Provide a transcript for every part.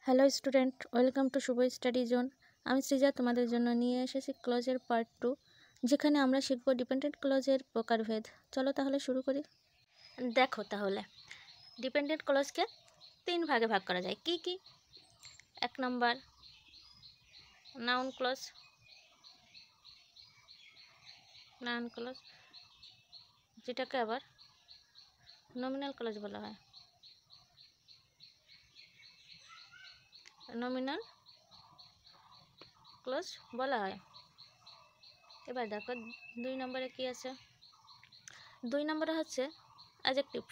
Hello student, welcome to Shubh study zone. আমি সৃজা তোমাদের জন্য নিয়ে এসেছি ক্লজের পার্ট 2, যেখানে আমরা শিখব ডিপেন্ডেন্ট ক্লজের প্রকারভেদ। চলো তাহলে শুরু করি। দেখো তাহলে ডিপেন্ডেন্ট ক্লজকে 3 ভাগে ভাগ করা যায়। কি কি? 1 নম্বর নাউন ক্লজ। নাউন ক্লজ যেটাকে আবার নমিনাল ক্লজ বলা হয়। নমিনাল ক্লজ বলা হয়। এবার দেখো 2 নম্বরে কি আছে। 2 নম্বরে হচ্ছে অ্যাডজেক্টিভ।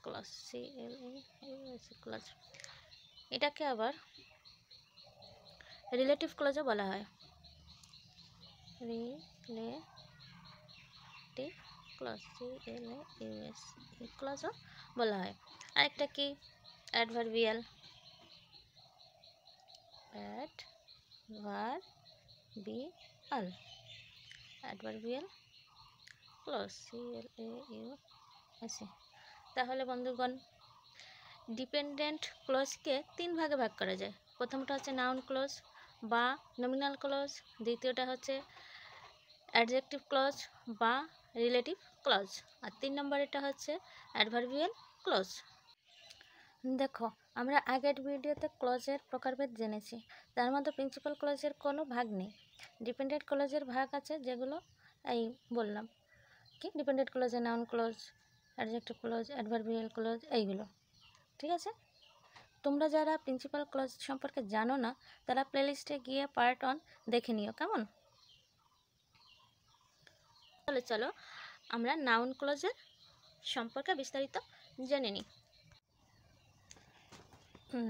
ক্লজ ক্লজ এটাকে আবার রিলেটিভ ক্লজও বলা হয়। রিলেটিভ ক্লজ ক্লজও বলা হয়। আরেকটা কি? অ্যাডভার্বিয়াল। অ্যাডভার্বিয়াল ক্লজ তাহলে বন্ধুগণ, ডিপেন্ডেন্ট ক্লজকে 3 ভাগে ভাগ করা যায়। প্রথমটা হচ্ছে নাউন ক্লজ বা নমিনাল ক্লজ, দ্বিতীয়টা হচ্ছে অ্যাডজেক্টিভ ক্লজ বা রিলেটিভ ক্লজ, আর 3 নম্বরেরটা হচ্ছে অ্যাডভার্বিয়াল ক্লজ। দেখো, আমরা আগের ভিডিওতে ক্লজের প্রকারভেদ জেনেছি। তার মধ্যে প্রিন্সিপাল ক্লজের কোনো ভাগ নেই। ডিপেন্ডেন্ট ক্লজের ভাগ আছে, যেগুলো এই বললাম। কি? ডিপেন্ডেন্ট ক্লজে noun clause, adjective clause, adverbial clause, এইগুলো। ঠিক আছে? তোমরা যারা প্রিন্সিপাল ক্লজ সম্পর্কে জানো না, তারা প্লেলিস্টে গিয়ে পার্ট 1 দেখে নিও, কেমন? তাহলে চলো আমরা নাউন ক্লজের সম্পর্কে বিস্তারিত জেনে নিই।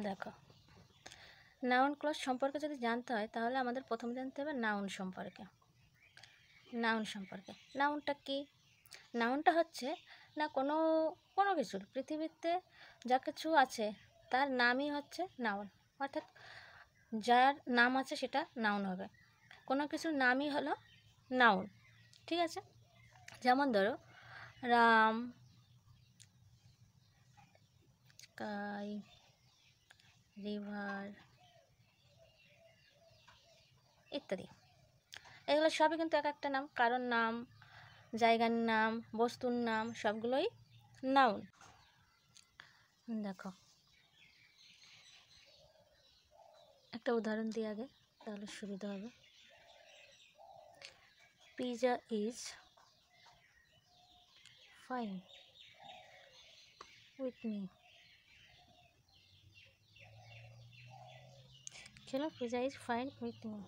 দেখো, নাউন ক্লজ সম্পর্কে যদি জানতে হয়, তাহলে আমাদের প্রথম জানতে হবে নাউন সম্পর্কে। নাউনটা কি? নাউনটা হচ্ছে না কোনো কিছুর, পৃথিবীতে যা কিছু আছে তার নামই হচ্ছে নাউন। অর্থাৎ যার নাম আছে সেটা নাউন হবে। কোনো কিছুর নামই হলো নাউন। ঠিক আছে? যেমন ধরো রাম, স্কাই, রিভার ইত্যাদি। এগুলো সবই কিন্তু এক একটা নাম। কারণ নাম, জায়গার নাম, বস্তুর নাম, সবগুলোই নাউন। দেখো, একটা উদাহরণ দিই আগে, তাহলে সুবিধা হবে। Pizza is fine with me. চলো, pizza is fine with me.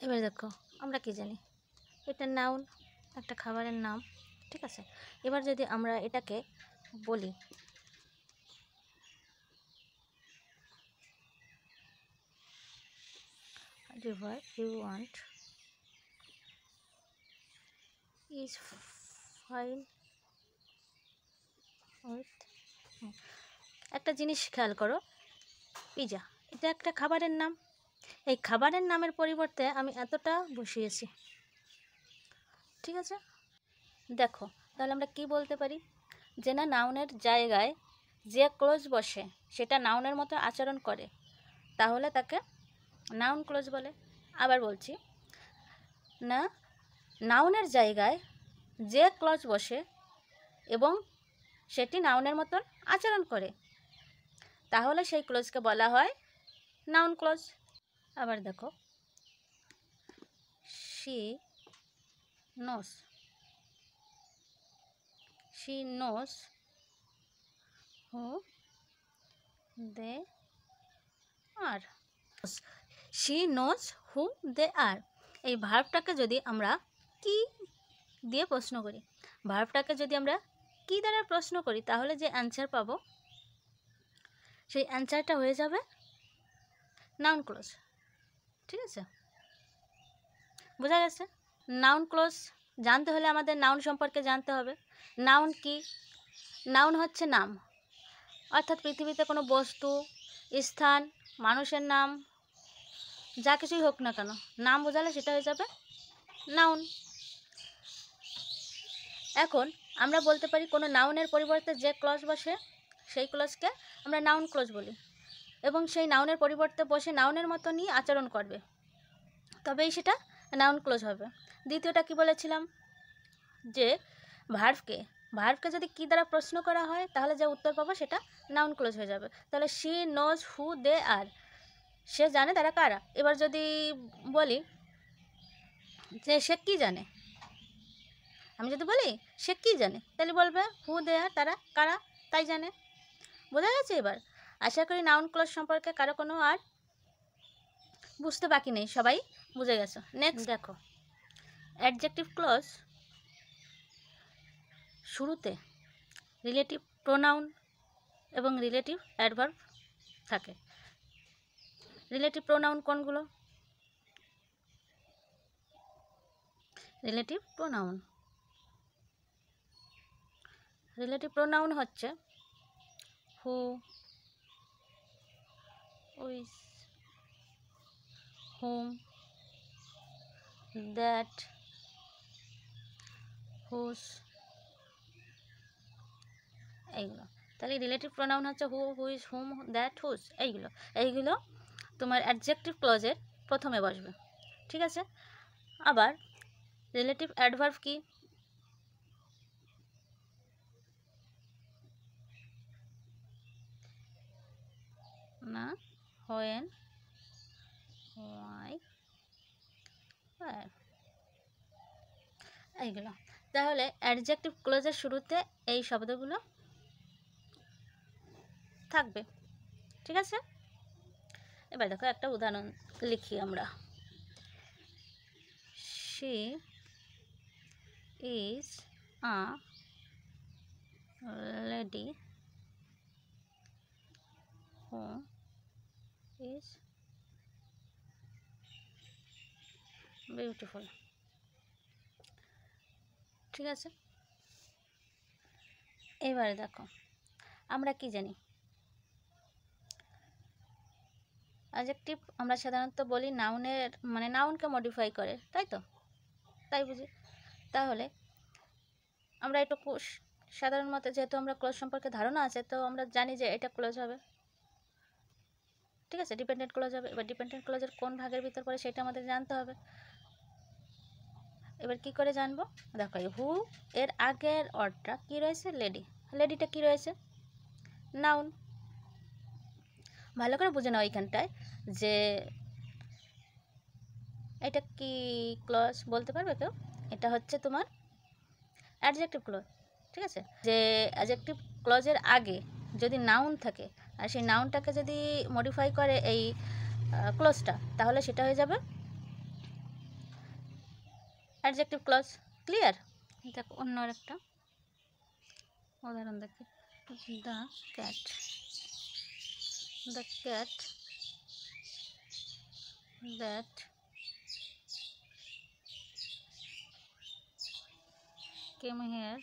এবার দেখো, আমরা কি জানি? এটা নাউন, একটা খাবারের নাম। ঠিক আছে? এবার যদি আমরা এটাকে বলি river you want is fine with, একটা জিনিস খেয়াল করো, পিজা এটা একটা খাবারের নাম। এই খাবারের নামের পরিবর্তে আমি এতটা বসিয়েছি। ঠিক আছে? দেখো, তাহলে আমরা কি বলতে পারি? যে না, নাউনের জায়গায় যে ক্লজ বসে সেটা নাউনের মতো আচরণ করে, তাহলে তাকে নাউন ক্লজ বলে। আবার বলছি, না, নাউনের জায়গায় যে ক্লজ বসে এবং সেটি নাউনের মতন আচরণ করে, তাহলে সেই ক্লজকে বলা হয় নাউন ক্লজ। আবার দেখো, she knows who they are. she knows who they are। এই ভার্বটাকে যদি আমরা কি দিয়ে প্রশ্ন করি, তাহলে যে অ্যান্সার পাবো, সেই অ্যান্সারটা হয়ে যাবে নাউন ক্লজ। ঠিক আছে? বোঝা গেছে? নাউন ক্লজ জানতে হলে আমাদের নাউন সম্পর্কে জানতে হবে। নাউন কি? নাউন হচ্ছে নাম, অর্থাৎ পৃথিবীতে কোনো বস্তু, স্থান, মানুষের নাম, যা কিছুই হোক না কেন, নাম বোঝালে সেটা হয়ে যাবে নাউন। এখন আমরা বলতে পারি কোনো নাউনের পরিবর্তে যে ক্লজ বসে সেই ক্লজকে আমরা নাউন ক্লজ বলি, এবং সেই নাউনের পরিবর্তে বসে নাউনের মতনই আচরণ করবে, তবেই সেটা নাউন ক্লজ হবে। দ্বিতীয়টা কি বলেছিলাম, যে ভার্ভকে যদি কী দ্বারা প্রশ্ন করা হয় তাহলে যে উত্তর পাবো সেটা নাউন ক্লোজ হয়ে যাবে। তাহলে শি নোজ হু দে আর, সে জানে তারা কারা। এবার যদি বলি যে সে কী জানে, আমি যদি বলি সে কী জানে, তাহলে বলবে হু দে আর, তারা কারা তাই জানে। বোঝা গেছে? এবার আশা করি নাউন ক্লোজ সম্পর্কে কারো কোনো আর বুঝতে বাকি নেই, সবাই বুঝে গেছো। নেক্সট দেখো, অ্যাডজেক্টিভ ক্লোজ শুরুতে রিলেটিভ প্রোনাউন এবং রিলেটিভ অ্যাডভার্ব থাকে। রিলেটিভ প্রোনাউন কোনগুলো? রিলেটিভ প্রোনাউন হচ্ছে হু, উইচ, হুম, দ্যাট, হুস, এইগুলো। তাহলে রিলেটিভ প্রোনাউন হচ্ছে হু, হুইজ, হুম, দ্যাট, হুস, এইগুলো তোমার অ্যাডজেক্টিভ ক্লজের প্রথমে বসবে, ঠিক আছে? আবার রিলেটিভ অ্যাডভার্ব কি? না, হোয়েন, হোয়াই, হোয়ার, এইগুলো। তাহলে অ্যাডজেক্টিভ ক্লজের শুরুতে এই শব্দগুলো থাকবে, ঠিক আছে? এবার দেখো একটা উদাহরণ লিখি আমরা। She is a lady who is beautiful, ঠিক আছে? এবারে দেখো আমরা কি জানি, অ্যাডজেক্টিভ আমরা সাধারণত বলি নাউনের, মানে নাউনকে মডিফাই করে, তাই তো? তাই বুঝি। তাহলে আমরা একটু সাধারণ মতে, যেহেতু আমরা ক্লোজ সম্পর্কে ধারণা আছে, তো আমরা জানি যে এটা ক্লোজ হবে, ঠিক আছে? ডিপেন্ডেন্ট ক্লোজ হবে। এবার ডিপেন্ডেন্ট ক্লোজের কোন ভাগের ভিতর পড়ে সেটা আমাদের জানতে হবে। এবার কি করে জানবো? দেখো, হু এর আগের অর্ডটা কি রয়েছে? লেডি। লেডিটা কি রয়েছে? নাউন। ভালো করে বুঝে নাও এইখানটায় যে এটা কি ক্লজ বলতে পারবে কেউ? এটা হচ্ছে তোমার অ্যাডজেক্টিভ ক্লজ, ঠিক আছে? যে অ্যাডজেক্টিভ ক্লজের আগে যদি নাউন থাকে আর সেই নাউনটাকে যদি মডিফাই করে এই ক্লজটা, তাহলে সেটা হয়ে যাবে অ্যাডজেক্টিভ ক্লজ। ক্লিয়ার? দেখো অন্য একটা উদাহরণ দেখি। The cat that came here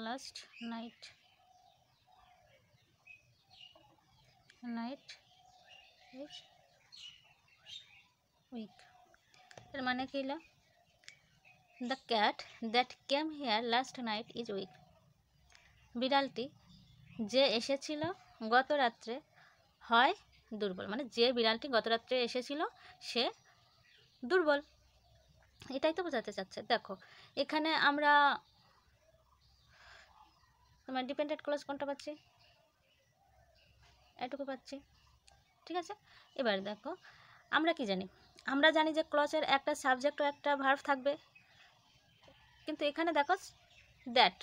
last night is weak। এর মানে কি হলো? The cat that came here last night is weak. বিড়ালটি যে এসেছিল গত রাত্রে হয় দুর্বল, মানে যে বিড়ালটি গত রাত্রে এসেছিল সে দুর্বল, এটাই তো বোঝাতে চাচ্ছে। দেখো এখানে আমরা তোমার ডিপেন্ডেন্ট ক্লজ কোনটা পাচ্ছি? এটুকু পাচ্ছি, ঠিক আছে? এবার দেখো আমরা কি জানি? আমরা জানি যে ক্লজের একটা সাবজেক্ট ও একটা ভার্ব থাকবে, কিন্তু এখানে দেখো দ্যাট,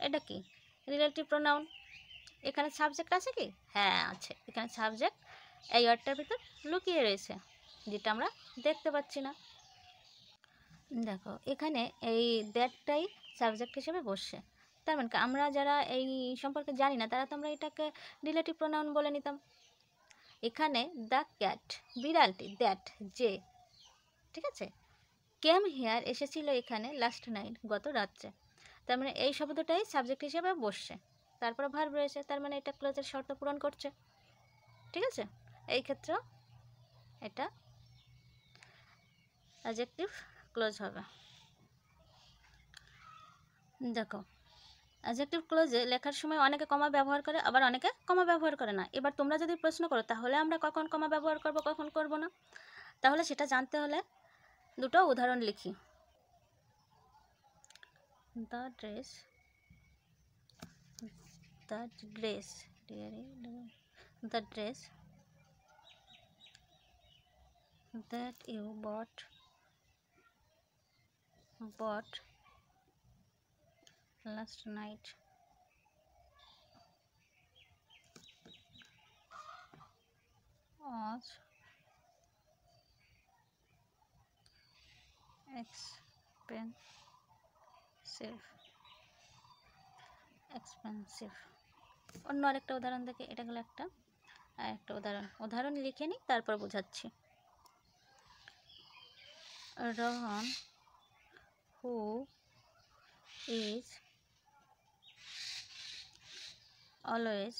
এটা কি? Relative pronoun. এখানে সাবজেক্ট আছে কি? হ্যাঁ আছে, এখানে সাবজেক্ট এই ওয়ার্ডটার ভিতর লুকিয়ে রয়েছে, যেটা আমরা দেখতে পাচ্ছি না। দেখো এখানে এই দ্যাটটাই সাবজেক্ট হিসেবে বসছে। তার মানে আমরা যারা এই সম্পর্কে জানি না তারা তো আমরা এটাকে রিলেটিভ প্রোনাউন বলে নিতাম। এখানে দ্য ক্যাট বিড়ালটি, দ্যাট যে, ঠিক আছে? কেম হেয়ার এসেছিল এখানে লাস্ট নাইট গত রাত্রে, তার মানে এই শব্দটাই সাবজেক্ট হিসেবে বসছে, তারপরে ভার্ব রয়েছে, তার মানে এটা ক্লোজের শর্ত পূরণ করছে, ঠিক আছে? এই ক্ষেত্রেও এটা অ্যাডজেক্টিভ ক্লোজ হবে। দেখো অ্যাডজেক্টিভ ক্লোজে লেখার সময় অনেকে কমা ব্যবহার করে, আবার অনেকে কমা ব্যবহার করে না। এবার তোমরা যদি প্রশ্ন করো তাহলে আমরা কখন কমা ব্যবহার করব, কখন করব না, তাহলে সেটা জানতে হলে দুটো উদাহরণ লিখি। The dress that you bought last night was expensive। অন্য আরেকটা উদাহরণ দেখে, এটা গেল একটা, আর একটা উদাহরণ লিখে নিই, তারপর বোঝাচ্ছি। Rohan, who is always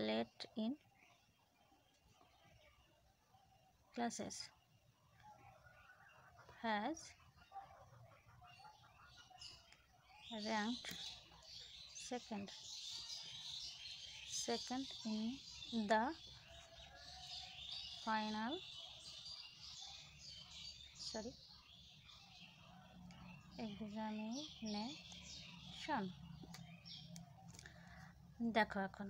late in classes, has ranked second in the final examination। দেখো এখন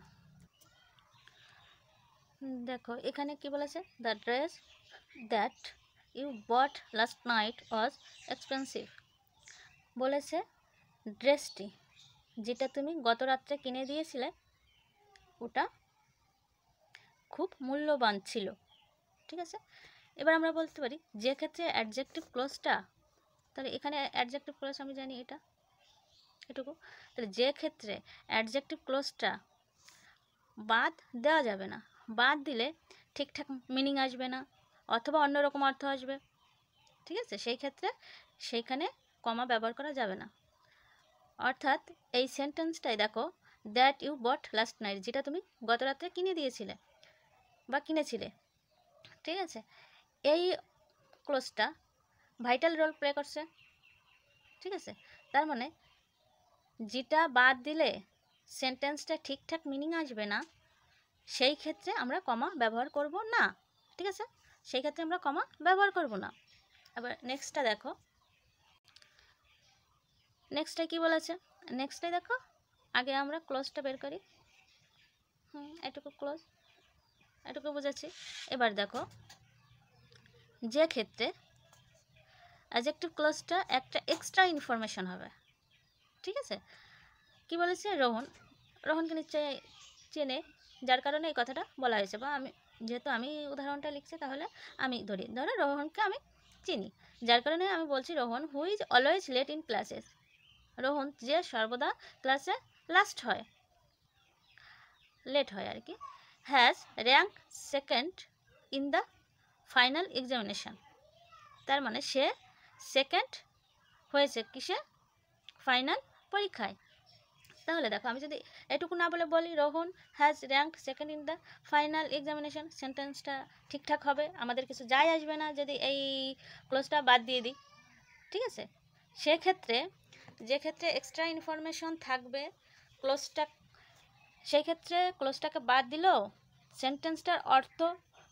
দেখো এখানে কি বলেছে, the dress that you bought last night was expensive. বলেছে ড্রেসটি যেটা তুমি গত রাত্রে কিনে দিয়েছিলে ওটা খুব মূল্যবান ছিল। ঠিক আছে, এবার আমরা বলতে পারি যে ক্ষেত্রে অ্যাডজেক্টিভ ক্লোজটা, তাহলে এখানে অ্যাডজেক্টিভ ক্লোজ আমি জানি এটুকু, তাহলে যে ক্ষেত্রে অ্যাডজেক্টিভ ক্লোজটা বাদ দেওয়া যাবে না, বাদ দিলে ঠিকঠাক মিনিং আসবে না, অথবা অন্যরকম অর্থ আসবে। ঠিক আছে, সেই ক্ষেত্রে সেইখানে কমা ব্যবহার করা যাবে না। অর্থাৎ এই সেন্টেন্সটাই দেখো, that you bought last night, যেটা তুমি গত রাত্রে কিনে দিয়েছিলে বা কিনেছিলে। ঠিক আছে, এই ক্লোজটা ভাইটাল রোল প্লে করছে। ঠিক আছে, তার মানে যেটা বাদ দিলে সেন্টেন্সটা ঠিকঠাক মিনিং আসবে না, সেই ক্ষেত্রে আমরা কমা ব্যবহার করব না। ঠিক আছে, সেই ক্ষেত্রে আমরা কমা ব্যবহার করব না। আবার নেক্সটটা দেখো, নেক্সটটা কি বলেছে, নেক্সটটাই দেখো, আগে আমরা ক্লোজটা বের করি। এটুকু ক্লোজ, এটুকু বুঝেছি। এবার দেখো যে ক্ষেত্রে অ্যাডজেক্টিভ ক্লোজটা একটা এক্সট্রা ইনফরমেশন হবে। ঠিক আছে, কি বলেছে, রোহনকে নিশ্চয়ই চেনে, যার কারণে এই কথাটা বলা হয়েছে, বা যেহেতু আমি উদাহরণটা লিখছি তাহলে আমি ধরো রোহনকে আমি চিনি, যার কারণে আমি বলছি Rohan who is always late in classes. Rohan যে সর্বদা ক্লাসে লেট হয় আর কি। Has rank second in the final examination, তার মানে সে সেকেন্ড হয়েছে কিসে, ফাইনাল পরীক্ষায়। তাহলে দেখো আমি যদি এটুকু না বলে বলি Rohan has rank second in the final examination, সেন্টেন্সটা ঠিকঠাক হবে, আমাদের কিছু যায় আসবে না যদি এই ক্লোজটা বাদ দিয়ে দিই। ঠিক আছে, সেক্ষেত্রে যে ক্ষেত্রে এক্সট্রা ইনফরমেশন থাকবে ক্লোজটা, সেই ক্ষেত্রে ক্লোজটাকে বাদ দিলেও সেন্টেন্সটার অর্থ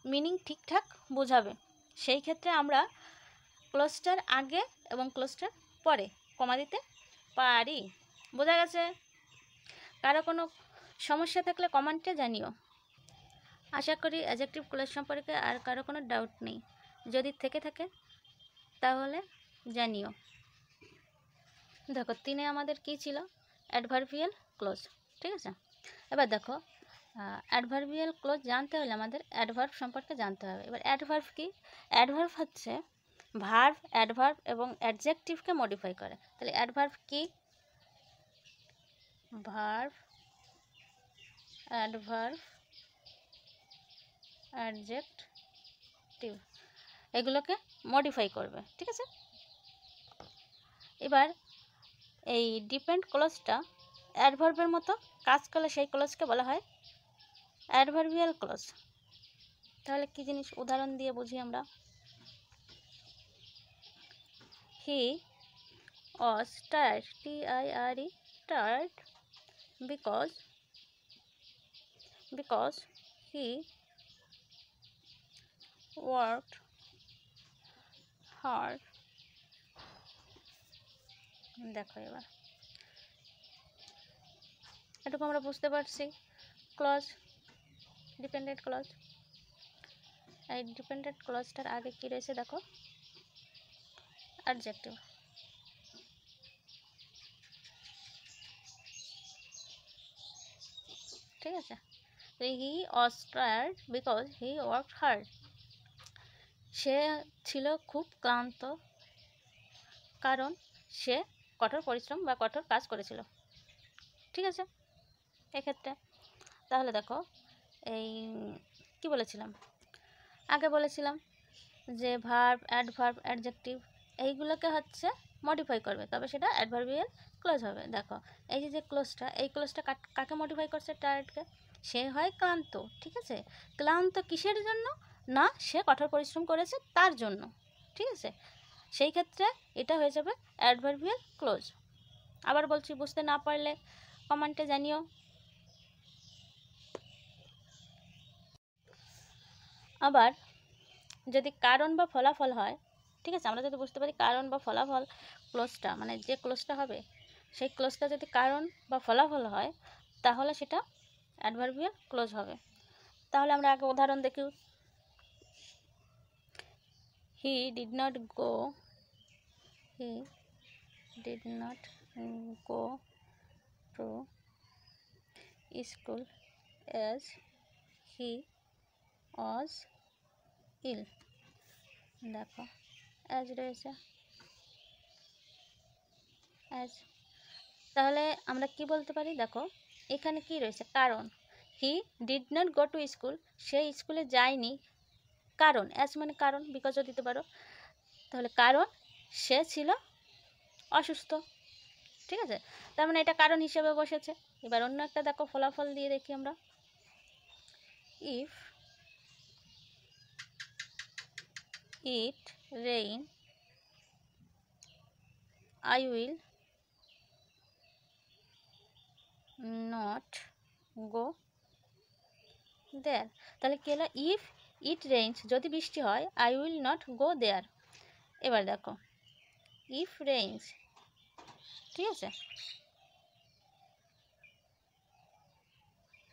মিনিং ঠিকঠাক বোঝাবে। সেই ক্ষেত্রে আমরা ক্লোজটার আগে এবং ক্লোজটার পরে কমা দিতে পারি। বোঝা গেছে? কারো কোনো সমস্যা থাকলে কমেন্টে জানিও। আশা করি অ্যাডজেক্টিভ ক্লোজ সম্পর্কে আর কারো কোনো ডাউট নেই, যদি থেকে থাকে তাহলে জানিও। দেখো 3 আমাদের কি ছিল, অ্যাডভার্বিয়াল ক্লোজ। ঠিক আছে, এবার দেখো অ্যাডভার্বিয়াল ক্লোজ জানতে হলে আমাদের অ্যাডভার্ব সম্পর্কে জানতে হবে। এবার অ্যাডভার্ব কি, অ্যাডভার্ব হচ্ছে ভার্ব, অ্যাডভার্ব এবং অ্যাডজেক্টিভকে মডিফাই করে। তাহলে অ্যাডভার্ব কি, ভার্ব, অ্যাডভার্ব, অ্যাডজেক্টিভ, এগুলোকে মডিফাই করবে। ঠিক আছে, এবার এই ডিপেন্ড ক্লোজটা অ্যাডভার্বের মতো কাজ করলে সেই ক্লোজকে বলা হয় অ্যাডভার্বিয়াল ক্লোজ। তাহলে কি জিনিস উদাহরণ দিয়ে বুঝি আমরা। he was tired, T-I-R-E, tired, because he worked hard. দেখো এবার এটুকু আমরা বুঝতে পারছি। Clause, dependent clause. এই ডিপেন্ডেন্ট ক্লজটার আগে কি রয়েছে দেখো, অ্যাডজেক্টিভ। ঠিক আছে, he was tired because he worked hard. সে ছিল খুব ক্লান্ত কারণ সে কঠোর পরিশ্রম বা কঠোর কাজ করেছিল। ঠিক আছে, এক্ষেত্রে তাহলে দেখো এই কি বলেছিলাম, আগে বলেছিলাম যে ভার্ব, অ্যাডভার্ব, অ্যাডজেক্টিভ এইগুলোকে হচ্ছে মডিফাই করবে, তবে সেটা অ্যাডভার্বিয়াল ক্লোজ হবে। দেখো এই যে ক্লোজটা, এই ক্লোজটা কাকে মডিফাই করছে? টায়ার্ডকে। সে হয় ক্লান্ত। ঠিক আছে, ক্লান্ত কিসের জন্য? না সে কঠোর পরিশ্রম করেছে তার জন্য। ঠিক আছে, সেই ক্ষেত্রে এটা হয়ে যাবে অ্যাডভার্বিয়াল ক্লোজ। আবার বলছি, বুঝতে না পারলে কমেন্টে জানিও। আবার যদি কারণ বা ফলাফল হয়, ঠিক আছে, আমরা যদি বুঝতে পারি কারণ বা ফলাফল ক্লোজটা, মানে যে ক্লোজটা হবে সেই ক্লোজটা যদি কারণ বা ফলাফল হয় তাহলে সেটা অ্যাডভার্বিয়াল ক্লোজ হবে। তাহলে আমরা আগে উদাহরণ দেখি। He did not go to school as he was ill. দেখো অ্যাজ রয়েছে, অ্যাজ। তাহলে আমরা কি বলতে পারি? দেখো এখানে কি রয়েছে? কারণ। He did not go to school, সে স্কুলে যায়নি কারণ, অ্যাজ মানে কারণ, বিকজও দিতে পারো। তাহলে কারণ সে ছিল অসুস্থ। ঠিক আছে, তার মানে এটা কারণ হিসেবে বসেছে। এবার অন্য একটা দেখো ফলাফল দিয়ে দেখি আমরা। If it rain I will not go there. তাহলে কি হলো? ইফ ইট রেইনস, যদি বৃষ্টি হয়, I will not go there. এবার দেখো ইফ রেইনস, ঠিক আছে,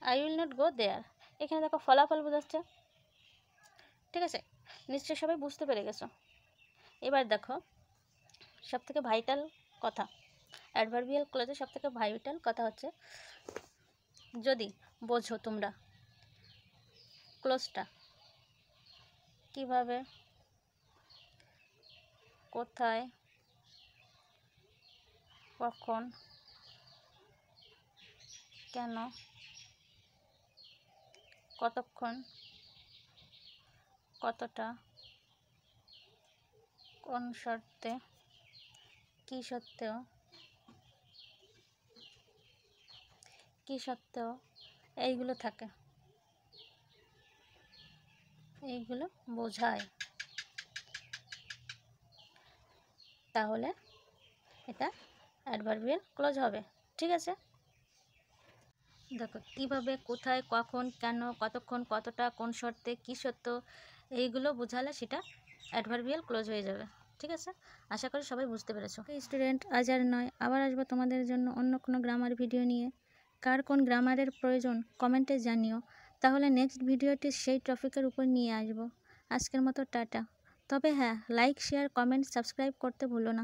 I will not go there. এখানে দেখো ফলাফল বোঝাচ্ছে। ঠিক আছে, নিশ্চয়ই সবাই বুঝতে পেরে গেছো। এবার দেখো সবথেকে ভাইটাল কথা, অ্যাডভার্বিয়াল ক্লজের সবথেকে ভাইটাল কথা হচ্ছে, যদি বোঝো তোমরা ক্লোজটা কিভাবে, কোথায়, কখন, কেন, কতক্ষণ, কতটা, কোন শর্তে, কি সত্ত্বেও এইগুলো থাকে, এইগুলো বোঝায়, তাহলে এটা অ্যাডভার্বিয়াল ক্লজ হবে। ঠিক আছে, দেখো কিভাবে, কোথায়, কখন, কেন, কতক্ষণ, কতটা, কোন শর্তে, কী সত্য, এইগুলো বোঝালে সেটা অ্যাডভার্বিয়াল ক্লোজ হয়ে যাবে। ঠিক আছে, আশা করি সবাই বুঝতে পেরেছো। স্টুডেন্ট, আজ আর নয়, আবার আসবো তোমাদের জন্য অন্য কোনো গ্রামার ভিডিও নিয়ে। কার কোন গ্রামারের প্রয়োজন কমেন্টে জানিও, তাহলে নেক্সট ভিডিওটি সেই টপিকের উপর নিয়ে আসবো। আজকের মতো টাটা। তবে হ্যাঁ, লাইক, শেয়ার, কমেন্ট, সাবস্ক্রাইব করতে ভুলো না।